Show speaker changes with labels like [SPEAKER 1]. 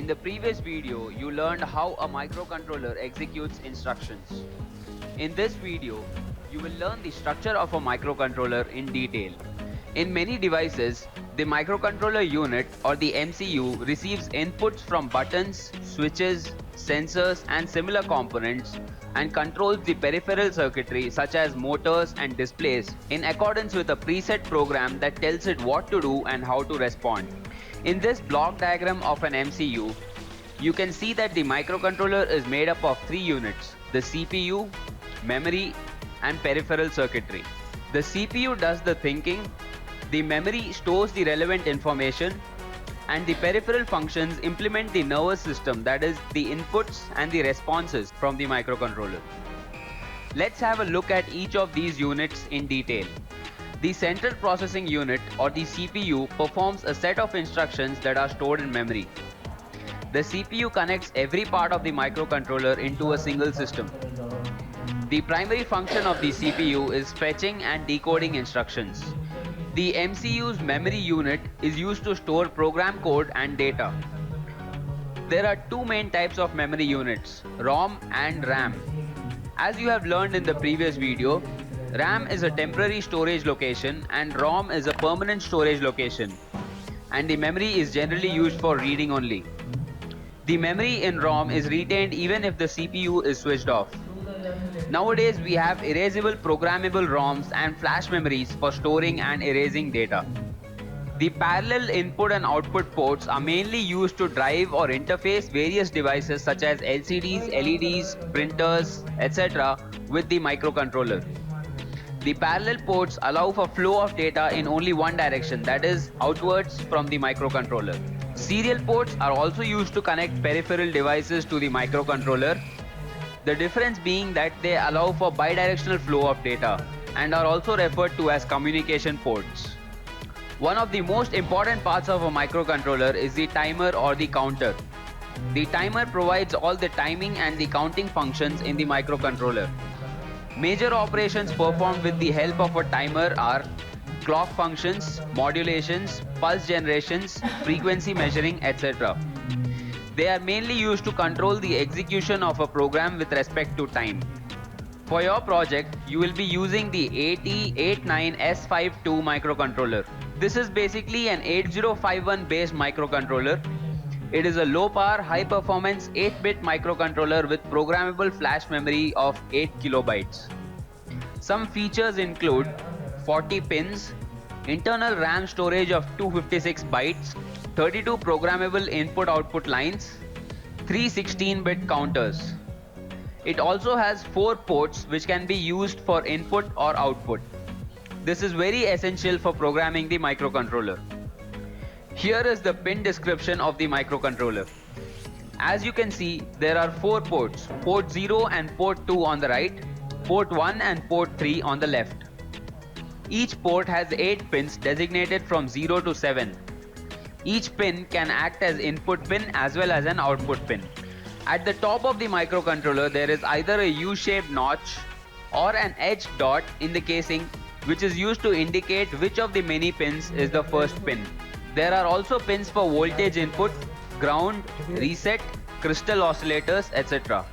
[SPEAKER 1] In the previous video, you learned how a microcontroller executes instructions. In this video, you will learn the structure of a microcontroller in detail. In many devices, the microcontroller unit or the MCU receives inputs from buttons, switches, sensors and similar components and controls the peripheral circuitry such as motors and displays in accordance with a preset program that tells it what to do and how to respond. In this block diagram of an MCU, you can see that the microcontroller is made up of three units: the CPU, memory, and peripheral circuitry. The CPU does the thinking, the memory stores the relevant information, and the peripheral functions implement the nervous system, that is, the inputs and the responses from the microcontroller. Let's have a look at each of these units in detail. The Central Processing Unit or the CPU performs a set of instructions that are stored in memory. The CPU connects every part of the microcontroller into a single system. The primary function of the CPU is fetching and decoding instructions. The MCU's memory unit is used to store program code and data. There are two main types of memory units, ROM and RAM. As you have learned in the previous video, RAM is a temporary storage location and ROM is a permanent storage location, and the memory is generally used for reading only. The memory in ROM is retained even if the CPU is switched off. Nowadays we have erasable programmable ROMs and flash memories for storing and erasing data. The parallel input and output ports are mainly used to drive or interface various devices such as LCDs, LEDs, printers, etc. with the microcontroller. The parallel ports allow for flow of data in only one direction, that is, outwards from the microcontroller. Serial ports are also used to connect peripheral devices to the microcontroller, the difference being that they allow for bidirectional flow of data and are also referred to as communication ports. One of the most important parts of a microcontroller is the timer or the counter. The timer provides all the timing and the counting functions in the microcontroller. Major operations performed with the help of a timer are clock functions, modulations, pulse generations, frequency measuring, etc. They are mainly used to control the execution of a program with respect to time. For your project, you will be using the AT89S52 microcontroller. This is basically an 8051 based microcontroller. It is a low power, high performance 8-bit microcontroller with programmable flash memory of 8 kilobytes. Some features include 40 pins, internal RAM storage of 256 bytes, 32 programmable input-output lines, 3 16-bit counters. It also has 4 ports which can be used for input or output. This is very essential for programming the microcontroller. Here is the pin description of the microcontroller. As you can see, there are 4 ports, port 0 and port 2 on the right, port 1 and port 3 on the left. Each port has 8 pins designated from 0 to 7. Each pin can act as input pin as well as an output pin. At the top of the microcontroller there is either a U-shaped notch or an edged dot in the casing, which is used to indicate which of the many pins is the first pin. There are also pins for voltage input, ground, reset, crystal oscillators, etc.